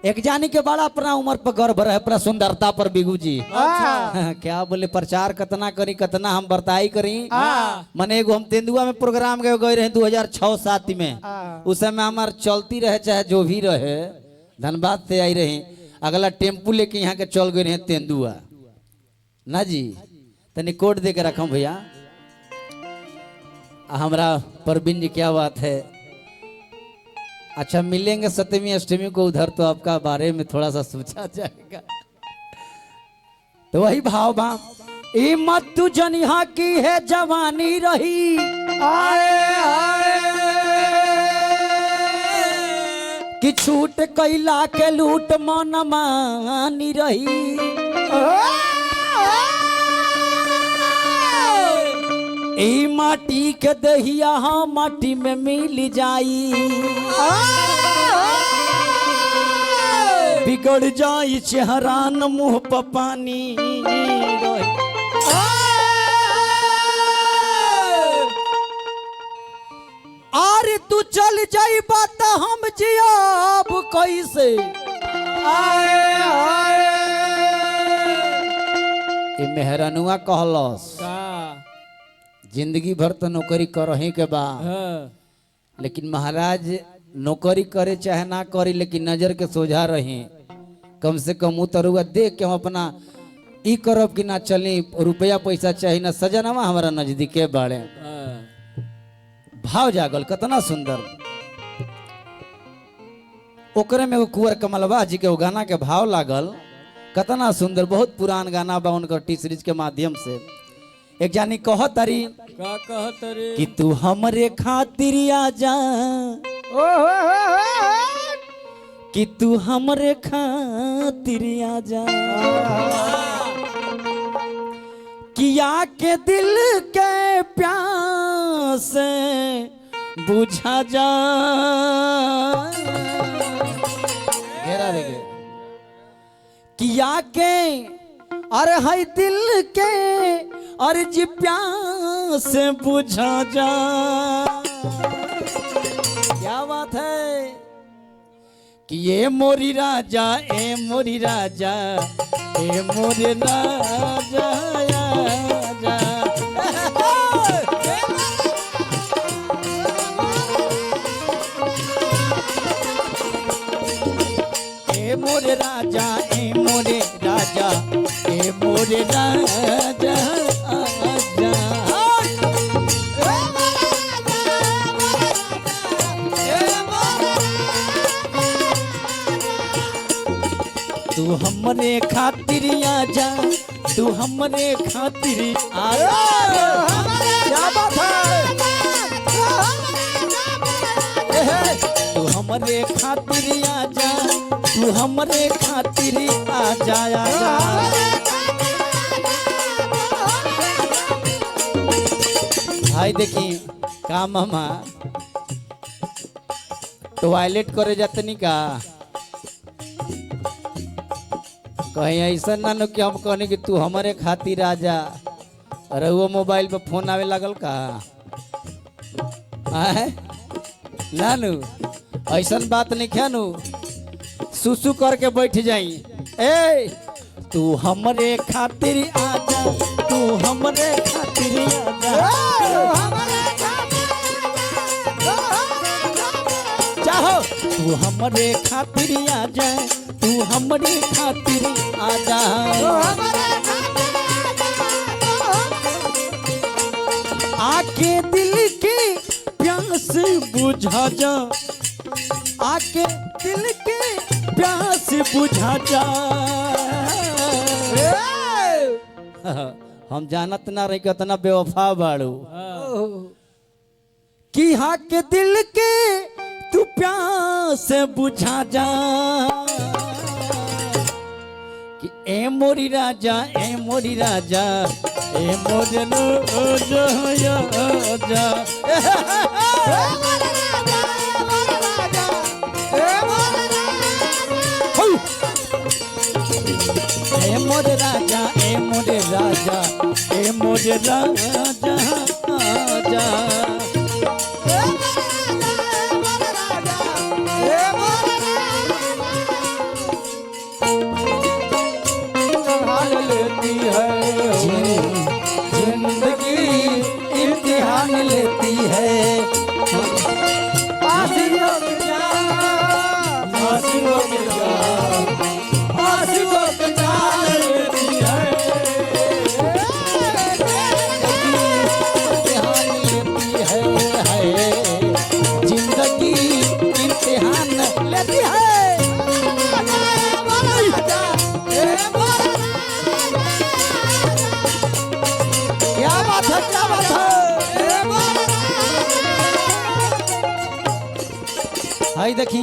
एक जानी के बड़ा अपना उम्र पर गर्व रहे, अपना सुंदरता पर बिगू जी। अच्छा क्या बोले प्रचार कतना करी, कतना हम बर्ताई करी। मने एगो हम तेंदुआ में प्रोग्राम गए रहे 2006-07 में। उस समय हमार चलती रहे चाहे जो भी रहे, धनबाद से आई रही, अगला टेम्पू लेके यहाँ के चल गए रहे तेंदुआ ना जी। तनी कोड दे के रखा भैया हमारा परवीन जी, क्या बात है। अच्छा मिलेंगे सप्तमी अष्टमी को उधर, तो आपका बारे में थोड़ा सा सोचा जाएगा। तो वही भाव बा, ई मत तू जनिहा की है जवानी रही, कि छूट कैला के लूट मन मानी रही। ई माटी के दहिया माटी में मिल जाई, बिगड़ जाई चेहरा न मुंह पर पानी। अरे तू चल जाई बात हम जियाब कैसे। ये मेहरानुआ कहलस जिंदगी भर तो नौकरी करही के बा, लेकिन महाराज नौकरी करे चाहे ना करी, लेकिन नजर के सोझा रही, कम से कम उतरुआ देख के हम अपना ई करब कि ना चली। रुपया पैसा चाहिए ना, सजनवा हमारा नजदीके बाड़े। भाव जागल कितना सुंदर। ओकरे में वो कुंवर कमलवा जी के वो गाना के भाव लागल कितना सुंदर। बहुत पुरान गाना बा उनकर टी सीरीज के माध्यम से। एक जानी कहतरी कि तू हमरे खातिर आजा, कि तू हमरे खातिर आजा, किया के दिल के प्यास बुझा जा। घेरा रे किया के अरे है दिल के अरे जी प्यास बुझा जा। क्या बात है कि ये मोरी राजा, ए मोरी राजा, ए मोरे राजा आजा। ए मोरे राजा, ए मोरे राजा, ए मोरे राजा आजा। तू हमरे खातिर आजा, तू हमरे खातिर आजा। क्या बात है। तू हमरे खातिर आजा, तू हमरे खातिर आजा आजा। भाई देखी का मामा टॉयलेट करे जातनी का, कहीं ऐसा ना नो कि हम कहने कि तू हमारे खातिर आजा। अरे वो मोबाइल पे फोन आवे लागल का नानू, ऐसा बात नहीं ख्यानू, सुसु करके बैठ जाई। ए तू हमरे खातिर आजा, तू हमरे खातिर आजा। चाहो तू हमरे खातिर आजा, तू हमरे खातिर आजा। आके दिल के प्यास बुझा जा, आके दिल के प्यास बुझा जा। हम जानत ना रही कितना बेवफा बाड़ू, कि हाँ के दिल के तू प्यास बुझा जा। कि ए मोरी राजा, ए मोरी राजा, ए मोरे राजा। ए मोरे राजा, ए मोरे राजा, ए मोरे राजा आजा। आशिकों की जान, आशिकों की जान लेती है। जिंदगी इम्तिहान लेती है। क्या बात है, क्या बात है। हाय देखी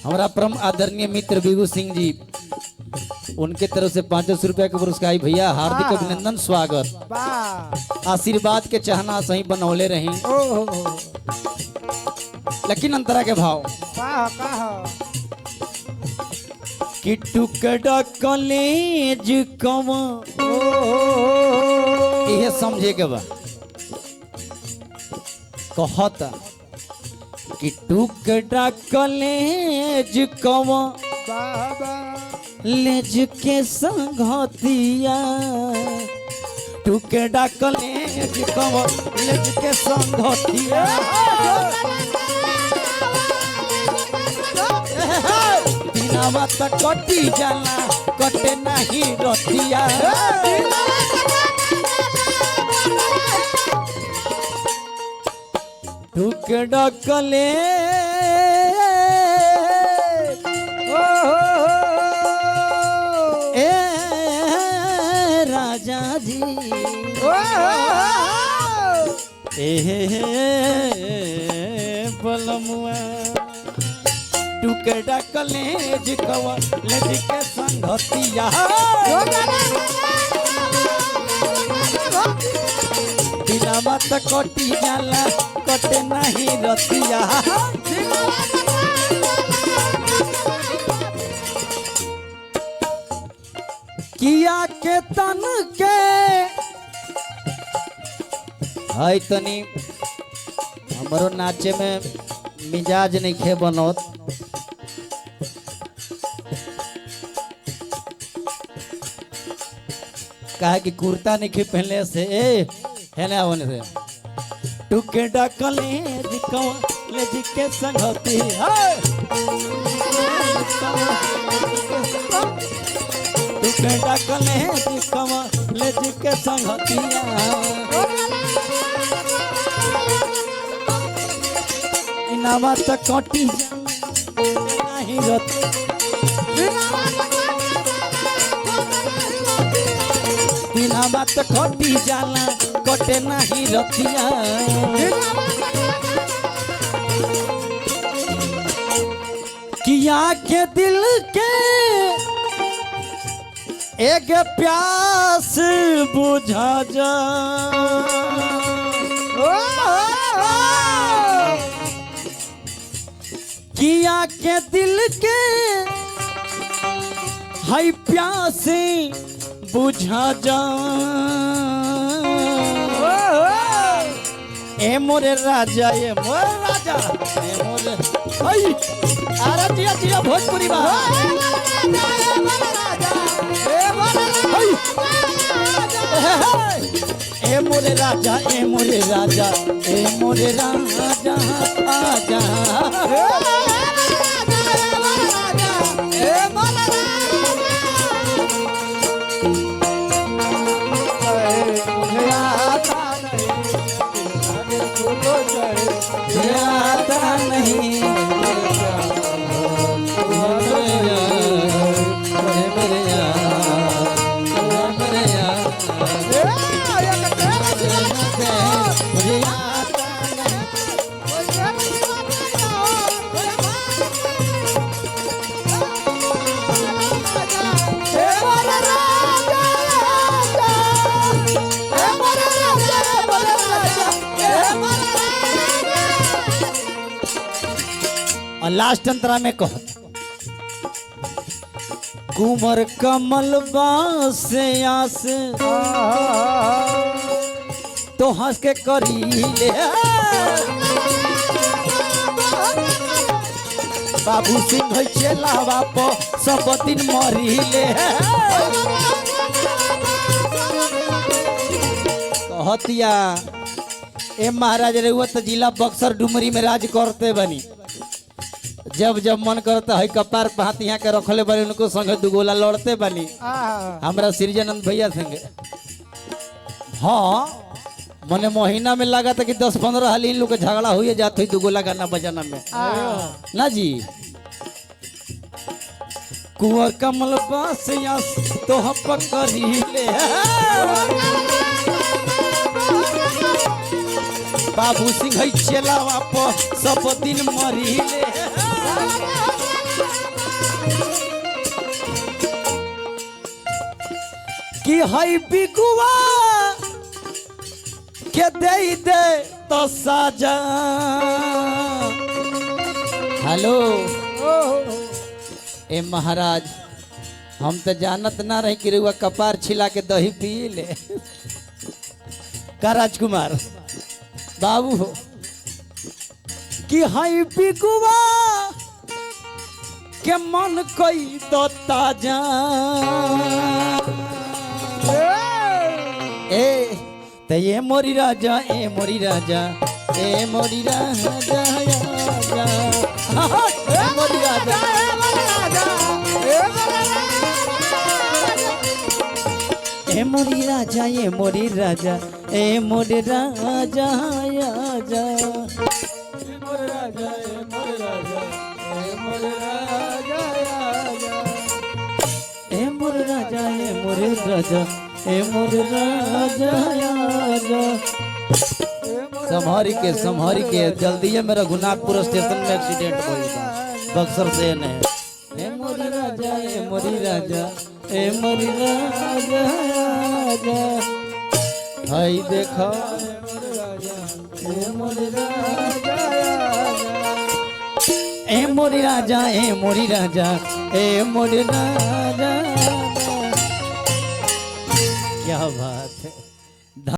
हमारा परम आदरणीय मित्र बिगू सिंह जी, उनके तरफ से 500 रुपया के पुरस्कार। भैया हार्दिक अभिनंदन, स्वागत। आशीर्वाद के चाहना सही बनौले रही। लेकिन अंतरा के भाव कि टुकड़ा कॉलेज कवा ये समझे के बा कहता कि टुकड़ा कॉलेज कवा लेज के संगतिया, टुकड़ा कॉलेज कवा लेज के संगतिया। बिना बात कटी जाला कटे नहीं रतिया। टुकड़ा कले ए राजा जी ए बलमुआ, टुकड़ा कलेज कवा लेज के संगतिया। बिना मत कटी जाला कटे नहीं रतिया। किया के तन के हाय तनी हमरो नाचे में मिजाज नहीं खे बनत। कहा कि कुर्ता नहीं खे पहनले से है ना होने से। टुकड़ा कलेज कॉलेज के संगति है, टुकड़ा कलेज कॉलेज के संगतिया। इनामा तक कटी नहीं रत, बिना बात कटी जाला कटे नहीं रतिया। किया के दिल के एक प्यास बुझा जा, किया के दिल के हाय प्यास बुझा जा। ए मोरे राजा, ए मोरे राजा, ए मोरे हाय अरे जिया जिया भोजपुरी बा। ए मोरे राजा, ए मोरे राजा, ए मोरे राजा आजा। आता नहीं और लास्ट अंतरा में कहो कुमर कमल बास आस तो हंस के करी ले बाबू सिंह चला बाप सब दिन मरी ले कहतिया ए महाराज रहुआ तो जिला बक्सर डुमरी में राज करते बनी जब जब मन करता है कपार पे हाथ यहाँ के रखले बानी उनको संगे दुगोला लड़ते बानी हमरा सृजनंद भैया संगे। हाँ मने महीना में लगा था कि 10-15 हाल इन लोग के झगड़ा हुई जाते हुई दुगोला गाना बजाना में ना जी। कुंवर कमल बास या तो पकड़ी ले बाबू सिंह चलावा पर सब दिन मरी ले कि हई बिगुआ के दे तो साजा। हेलो ए महाराज हम तो जानत ना रही कि रुआ कपार छिला के दही पी ले का राजकुमार बाबू हो कि हई बिगुआ के मन कोई तो ताजा। ए ते ये मोरी राजा ए मोरी राजा ए मोरी राजा ए मोरी राजा ए मोरी राजा ए मोरी राजा ए मोरी राजा आजा ए मोरी राजा ए मोरी राजा ए मोरी राजा आजा ए मोरी राजा ए मोरी राजा ए मोरी राजा आजा। संभारी के जल्दी है मेरा रघुनाथपुर स्टेशन में एक्सीडेंट हो गया बक्सर से ने ए मोरी राजा ए मोरी राजा ए मोरी राजा आजा हाय देखा ए मोरी राजा ए मोरी राजा ए मोरी राजा ए मोरी राजा क्या बात है।